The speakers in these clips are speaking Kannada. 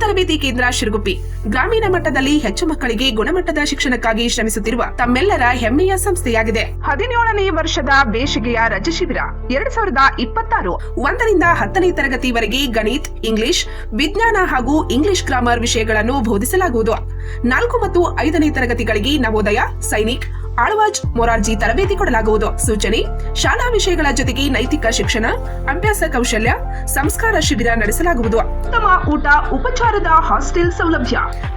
ತರಬೇತಿ ಕೇಂದ್ರ ಶಿರಗುಪ್ಪಿ ಗ್ರಾಮೀಣ ಮಟ್ಟದಲ್ಲಿ ಹೆಚ್ಚು ಮಕ್ಕಳಿಗೆ ಗುಣಮಟ್ಟದ ಶಿಕ್ಷಣಕ್ಕಾಗಿ ಶ್ರಮಿಸುತ್ತಿರುವ ತಮ್ಮೆಲ್ಲರ ಹೆಮ್ಮೆಯ ಸಂಸ್ಥೆಯಾಗಿದೆ. 17ನೇ ವರ್ಷದ ಬೇಸಿಗೆಯ ರಜೆ ಶಿಬಿರ 2026 1ರಿಂದ 10ನೇ ತರಗತಿವರೆಗೆ ಗಣಿತ, ಇಂಗ್ಲಿಷ್, ವಿಜ್ಞಾನ ಹಾಗೂ ಇಂಗ್ಲಿಷ್ ಗ್ರಾಮರ್ ವಿಷಯಗಳನ್ನು ಬೋಧಿಸಲಾಗುವುದು. 4 ಮತ್ತು 5ನೇ ತರಗತಿಗಳಿಗೆ ನವೋದಯ, ಸೈನಿಕ್, ಆಳ್ವಾಜ್, ಮೊರಾರ್ಜಿ ತರಬೇತಿ ಕೊಡಲಾಗುವುದು. ಸೂಚನೆ: ಶಾಲಾ ವಿಷಯಗಳ ಜೊತೆಗೆ ನೈತಿಕ ಶಿಕ್ಷಣ, ಅಭ್ಯಾಸ ಕೌಶಲ್ಯ, ಸಂಸ್ಕಾರ ಶಿಬಿರ ನಡೆಸಲಾಗುವುದು. ಉತ್ತಮ ಊಟ, ಉಪಚಾರದ ಹಾಸ್ಟೆಲ್ ಸೌಲಭ್ಯ.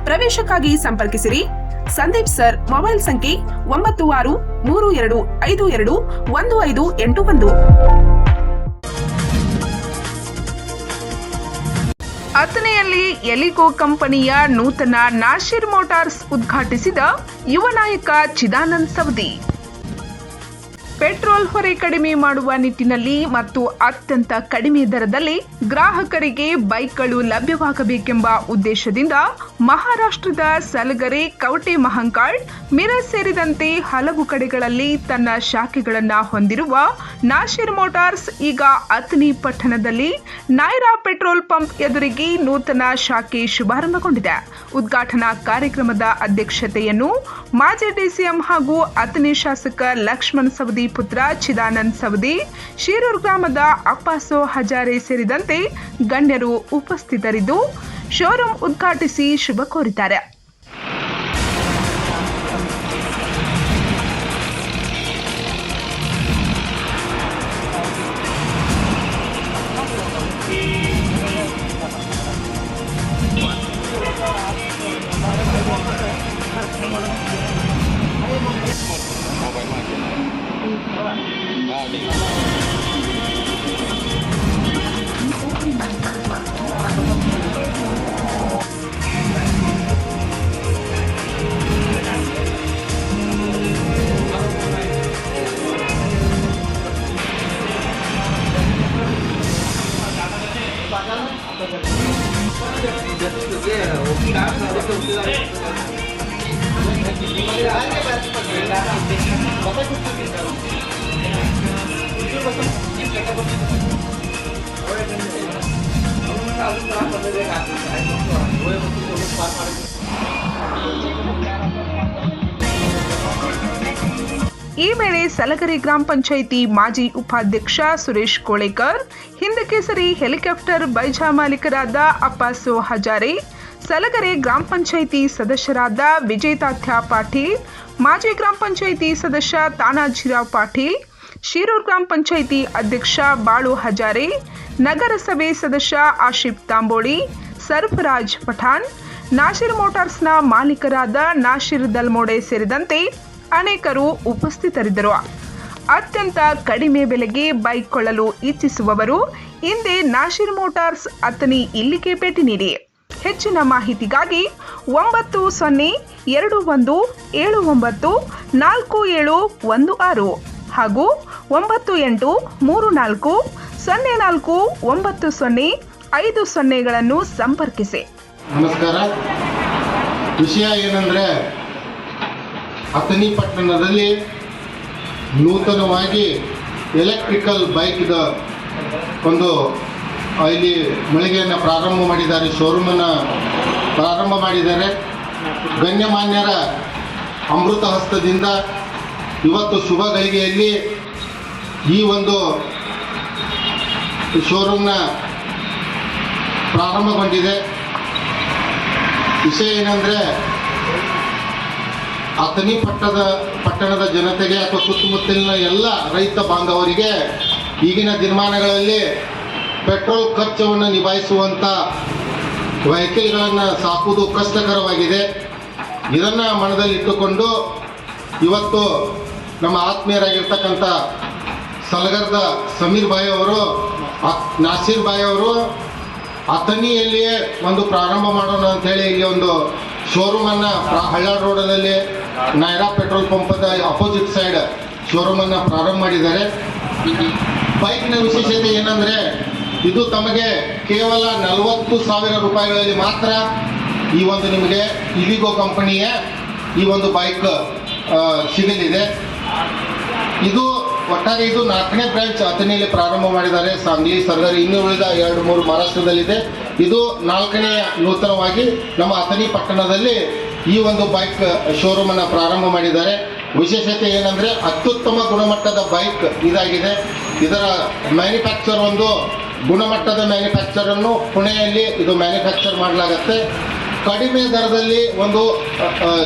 ಪ್ರವೇಶಕ್ಕಾಗಿ ಸಂಪರ್ಕಿಸಿರಿ. ಸಂದೀಪ್ ಸರ್. ಮೊಬೈಲ್ ಸಂಖ್ಯೆ 9632521581. ಅಥಣಿಯಲ್ಲಿ ಎಲಿಗೋ ಕಂಪನಿಯ ನೂತನ ನಾಸಿರ್ ಮೋಟಾರ್ಸ್ ಉದ್ಘಾಟಿಸಿದ ಯುವ ನಾಯಕ ಚಿದಾನಂದ್ ಸವದಿ. ಪೆಟ್ರೋಲ್ ಹೊರೆ ಕಡಿಮೆ ಮಾಡುವ ನಿಟ್ಟಿನಲ್ಲಿ ಮತ್ತು ಅತ್ಯಂತ ಕಡಿಮೆ ದರದಲ್ಲಿ ಗ್ರಾಹಕರಿಗೆ ಬೈಕ್ಗಳು ಲಭ್ಯವಾಗಬೇಕೆಂಬ ಉದ್ದೇಶದಿಂದ ಮಹಾರಾಷ್ಟ್ರದ ಸಲಗರೆ, ಕವಟೆ ಮಹಂಕಾಳ್, ಮಿರಜ್ ಸೇರಿದಂತೆ ಹಲವು ಕಡೆಗಳಲ್ಲಿ ತನ್ನ ಶಾಖೆಗಳನ್ನು ಹೊಂದಿರುವ ನಾಸಿರ್ ಮೋಟಾರ್ಸ್ ಈಗ ಅಥಣಿ ಪಟ್ಟಣದಲ್ಲಿ ನೈರಾ ಪೆಟ್ರೋಲ್ ಪಂಪ್ ಎದುರಿಗೆ ನೂತನ ಶಾಖೆ ಶುಭಾರಂಭಗೊಂಡಿದೆ. ಉದ್ಘಾಟನಾ ಕಾರ್ಯಕ್ರಮದ ಅಧ್ಯಕ್ಷತೆಯನ್ನು ಮಾಜಿ ಡಿಸಿಎಂ ಹಾಗೂ ಅಥಣಿ ಶಾಸಕ ಲಕ್ಷ್ಮಣ್ ಸವದಿ ಪುತ್ರ ಚಿದಾನಂದ್ ಸವದಿ, ಶಿರೂರ್ ಗ್ರಾಮದ ಅಪ್ಪಾಸೋ ಹಜಾರೆ ಸೇರಿದಂತೆ ಗಣ್ಯರು ಉಪಸ್ಥಿತರಿದ್ದು ಶೋರೂಮ್ ಉದ್ಘಾಟಿಸಿ ಶುಭ ಕೋರಿದ್ದಾರೆ. ಈ ವೇಳೆ ಸಲಗರೆ ಗ್ರಾಮ ಪಂಚಾಯಿತಿ ಮಾಜಿ ಉಪಾಧ್ಯಕ್ಷ ಸುರೇಶ್ ಕೋಳೇಕರ್, ಹಿಂದಕೇಸರಿ ಹೆಲಿಕಾಪ್ಟರ್ ಬೈಜಾ ಮಾಲೀಕರಾದ ಅಪ್ಪಾಸೋ ಹಜಾರೆ, ಸಲಗರೆ ಗ್ರಾಮ ಪಂಚಾಯಿತಿ ಸದಸ್ಯರಾದ ವಿಜೇತಾಥ್ಯ ಪಾಟೀಲ್, ಮಾಜಿ ಗ್ರಾಮ ಪಂಚಾಯಿತಿ ಸದಸ್ಯ ತಾನಾಜಿರಾವ್ ಪಾಟೀಲ್, ಶಿರೂರ್ ಗ್ರಾಮ ಪಂಚಾಯಿತಿ ಅಧ್ಯಕ್ಷ ಬಾಳು ಹಜಾರೆ, ನಗರಸಭೆ ಸದಸ್ಯ ಆಶಿಫ್ ತಾಂಬೋಳಿ, ಸರ್ಫರಾಜ್ ಪಠಾಣ್, ನಾಸಿರ್ ಮೋಟಾರ್ಸ್ನ ಮಾಲೀಕರಾದ ನಾಸಿರ್ ದಲ್ಮೋಡೆ ಸೇರಿದಂತೆ ಅನೇಕರು ಉಪಸ್ಥಿತರಿದ್ದರು. ಅತ್ಯಂತ ಕಡಿಮೆ ಬೆಲೆಗೆ ಬೈಕ್ ಕೊಳ್ಳಲು ಇಚ್ಛಿಸುವವರು ಹಿಂದೆ ನಾಸಿರ್ ಮೋಟಾರ್ಸ್ ಅಥಣಿ ಇಲ್ಲಿಗೆ ಭೇಟಿ ನೀಡಿ. ಹೆಚ್ಚಿನ ಮಾಹಿತಿಗಾಗಿ 9021794716 ಹಾಗೂ 9834049050 ಸಂಪರ್ಕಿಸಿ. ನಮಸ್ಕಾರ. ವಿಷಯ ಏನಂದರೆ, ಅಥಣಿ ಪಟ್ಟಣದಲ್ಲಿ ನೂತನವಾಗಿ ಎಲೆಕ್ಟ್ರಿಕಲ್ ಬೈಕ್ದ ಒಂದು ಇಲ್ಲಿ ಮಳಿಗೆಯನ್ನು ಪ್ರಾರಂಭ ಮಾಡಿದ್ದಾರೆ, ಶೋರೂಮನ್ನು ಪ್ರಾರಂಭ ಮಾಡಿದ್ದಾರೆ. ಗಣ್ಯಮಾನ್ಯರ ಅಮೃತ ಹಸ್ತದಿಂದ ಇವತ್ತು ಶುಭ ಗಳಿಗೆಯಲ್ಲಿ ಈ ಒಂದು ಶೋರೂಮ್ನ ಪ್ರಾರಂಭಗೊಂಡಿದೆ. ವಿಷಯ ಏನಂದರೆ, ಅಥಣಿ ಪಟ್ಟಣದ ಜನತೆಗೆ ಅಥವಾ ಸುತ್ತಮುತ್ತಲಿನ ಎಲ್ಲ ರೈತ ಬಾಂಧವರಿಗೆ ಈಗಿನ ದಿನಮಾನಗಳಲ್ಲಿ ಪೆಟ್ರೋಲ್ ಖರ್ಚವನ್ನು ನಿಭಾಯಿಸುವಂಥ ವೆಹಿಕಲ್ಗಳನ್ನು ಸಾಕುವುದು ಕಷ್ಟಕರವಾಗಿದೆ. ಇದನ್ನು ಮನದಲ್ಲಿಟ್ಟುಕೊಂಡು ಇವತ್ತು ನಮ್ಮ ಆತ್ಮೀಯರಾಗಿರ್ತಕ್ಕಂಥ ಸಲಗರದ ಸಮೀರ್ ಭಾಯ್ ಅವರು, ನಾಸಿರ್ ಭಾಯ್ ಅವರು ಅಥಣಿಯಲ್ಲಿಯೇ ಒಂದು ಪ್ರಾರಂಭ ಮಾಡೋಣ ಅಂಥೇಳಿ ಇಲ್ಲಿ ಒಂದು ಶೋರೂಮನ್ನು ಹಳ್ಳಾಳ್ ರೋಡಲ್ಲಿ ನೈರಾ ಪೆಟ್ರೋಲ್ ಪಂಪದ ಅಪೋಸಿಟ್ ಸೈಡ್ ಶೋರೂಮನ್ನು ಪ್ರಾರಂಭ ಮಾಡಿದ್ದಾರೆ. ಬೈಕ್ನ ವಿಶೇಷತೆ ಏನಂದರೆ, ಇದು ತಮಗೆ ಕೇವಲ 40,000 ರೂಪಾಯಿಗಳಲ್ಲಿ ಮಾತ್ರ ಈ ಒಂದು ನಿಮಗೆ ಇಲಿಗೋ ಕಂಪನಿಯ ಈ ಒಂದು ಬೈಕ್ ಸಿಗಲಿದೆ. ಇದು ಒಟ್ಟಾರೆ ಇದು 4ನೇ ಬ್ರಾಂಚ್ ಅಥಣಿಯಲ್ಲಿ ಪ್ರಾರಂಭ ಮಾಡಿದ್ದಾರೆ. ಸಾಂಗ್ಲಿ, ಸರ್ಗರಿ, ಇನ್ನೂ ಉಳಿದ 2-3 ಮಹಾರಾಷ್ಟ್ರದಲ್ಲಿದೆ. ಇದು 4ನೇ ನೂತನವಾಗಿ ನಮ್ಮ ಅಥಣಿ ಪಟ್ಟಣದಲ್ಲಿ ಈ ಒಂದು ಬೈಕ್ ಶೋರೂಮ್ ಅನ್ನು ಪ್ರಾರಂಭ ಮಾಡಿದ್ದಾರೆ. ವಿಶೇಷತೆ ಏನಂದ್ರೆ ಅತ್ಯುತ್ತಮ ಗುಣಮಟ್ಟದ ಬೈಕ್ ಇದಾಗಿದೆ. ಇದರ ಮ್ಯಾನುಫ್ಯಾಕ್ಚರ್ ಒಂದು ಗುಣಮಟ್ಟದ ಮ್ಯಾನುಫ್ಯಾಕ್ಚರ್ ಅನ್ನು ಪುಣೆಯಲ್ಲಿ ಇದು ಮ್ಯಾನುಫ್ಯಾಕ್ಚರ್ ಮಾಡಲಾಗುತ್ತೆ. ಕಡಿಮೆ ದರದಲ್ಲಿ ಒಂದು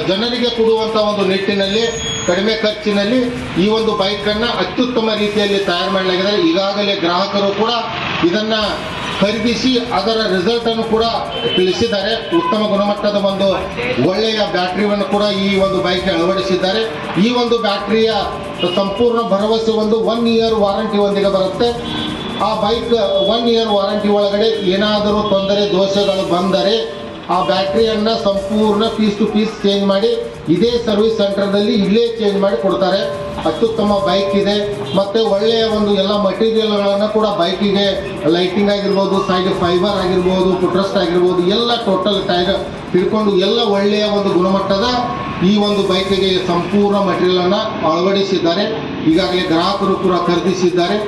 ಜನರಿಗೆ ಕೊಡುವಂಥ ಒಂದು ನಿಟ್ಟಿನಲ್ಲಿ ಕಡಿಮೆ ಖರ್ಚಿನಲ್ಲಿ ಈ ಒಂದು ಬೈಕನ್ನು ಅತ್ಯುತ್ತಮ ರೀತಿಯಲ್ಲಿ ತಯಾರು ಮಾಡಲಾಗಿದೆ. ಈಗಾಗಲೇ ಗ್ರಾಹಕರು ಕೂಡ ಇದನ್ನು ಖರೀದಿಸಿ ಅದರ ರಿಸಲ್ಟನ್ನು ಕೂಡ ತಿಳಿಸಿದ್ದಾರೆ. ಉತ್ತಮ ಗುಣಮಟ್ಟದ ಒಂದು ಒಳ್ಳೆಯ ಬ್ಯಾಟ್ರಿಯನ್ನು ಕೂಡ ಈ ಒಂದು ಬೈಕ್ ಅಳವಡಿಸಿದ್ದಾರೆ. ಈ ಒಂದು ಬ್ಯಾಟ್ರಿಯ ಸಂಪೂರ್ಣ ಭರವಸೆ ಒಂದು 1 ಇಯರ್ ವಾರಂಟಿ ಒಂದಿಗೆ ಬರುತ್ತೆ. ಆ ಬೈಕ್ 1 ಇಯರ್ ವಾರಂಟಿ ಒಳಗಡೆ ಏನಾದರೂ ತೊಂದರೆ ದೋಷಗಳು ಬಂದರೆ ಆ ಬ್ಯಾಟ್ರಿಯನ್ನು ಸಂಪೂರ್ಣ ಪೀಸ್ ಟು ಪೀಸ್ ಚೇಂಜ್ ಮಾಡಿ ಇದೇ ಸರ್ವಿಸ್ ಸೆಂಟರ್ದಲ್ಲಿ ಇಲ್ಲೇ ಚೇಂಜ್ ಮಾಡಿ ಕೊಡ್ತಾರೆ. ಅತ್ಯುತ್ತಮ ಬೈಕ್ ಇದೆ. ಮತ್ತು ಒಳ್ಳೆಯ ಒಂದು ಎಲ್ಲ ಮಟೀರಿಯಲ್ಗಳನ್ನು ಕೂಡ ಬೈಕಿಗೆ ಲೈಟಿಂಗ್ ಆಗಿರ್ಬೋದು, ಸೈಡ್ ಫೈಬರ್ ಆಗಿರ್ಬೋದು, ಫುಟ್ರೆಸ್ಟ್ ಆಗಿರ್ಬೋದು, ಎಲ್ಲ ಟೋಟಲ್ ಟೈರ್ ಹಿಡ್ಕೊಂಡು ಎಲ್ಲ ಒಳ್ಳೆಯ ಒಂದು ಗುಣಮಟ್ಟದ ಈ ಒಂದು ಬೈಕಿಗೆ ಸಂಪೂರ್ಣ ಮಟೀರಿಯಲನ್ನು ಅಳವಡಿಸಿದ್ದಾರೆ. ಈಗಾಗಲೇ ಗ್ರಾಹಕರು ಕೂಡ ಖರೀದಿಸಿದ್ದಾರೆ.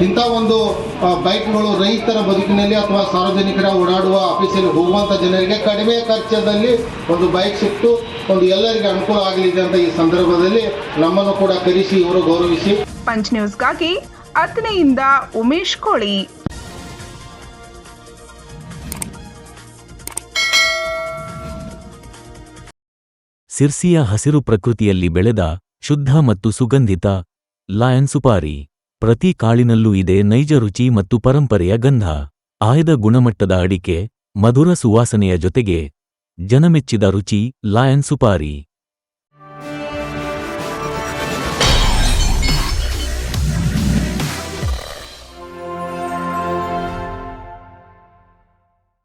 ಇಂಥ ಒಂದು ಬೈಕ್ಗಳು ರೈತರ ಬದುಕಿನಲ್ಲಿ ಅಥವಾ ಸಾರ್ವಜನಿಕರ ಓಡಾಡುವ ಆಫೀಸಲ್ಲಿ ಹೋಗುವಂಥ ಜನರಿಗೆ ಕಡಿಮೆ ಖರ್ಚದಲ್ಲಿ ಒಂದು ಬೈಕ್ ಸಿಕ್ತು ಒಂದು ಎಲ್ಲರಿಗೆ ಅನುಕೂಲ ಆಗಲಿದೆ ಅಂತ ಈ ಸಂದರ್ಭದಲ್ಲಿ ನಮ್ಮನ್ನು ಕೂಡ ಕರೆಸಿ ಇವರು ಗೌರವಿಸಿ. ಪಂಚ್ ನ್ಯೂಸ್ಗಾಗಿ ಅಥಣಿಯಿಂದ ಉಮೇಶ್ ಕೋಳಿ. ಸಿರ್ಸಿಯ ಹಸಿರು ಪ್ರಕೃತಿಯಲ್ಲಿ ಬೆಳೆದ ಶುದ್ಧ ಮತ್ತು ಸುಗಂಧಿತ ಲಯನ್ ಸುಪಾರಿ. ಪ್ರತಿ ಕಾಳಿನಲ್ಲೂ ಇದೆ ನೈಜ ರುಚಿ ಮತ್ತು ಪರಂಪರೆಯ ಗಂಧ. ಆಯ್ದ ಗುಣಮಟ್ಟದ ಅಡಿಕೆ, ಮಧುರ ಸುವಾಸನೆಯ ಜೊತೆಗೆ ಜನಮೆಚ್ಚಿದ ರುಚಿ ಲಯನ್ ಸುಪಾರಿ.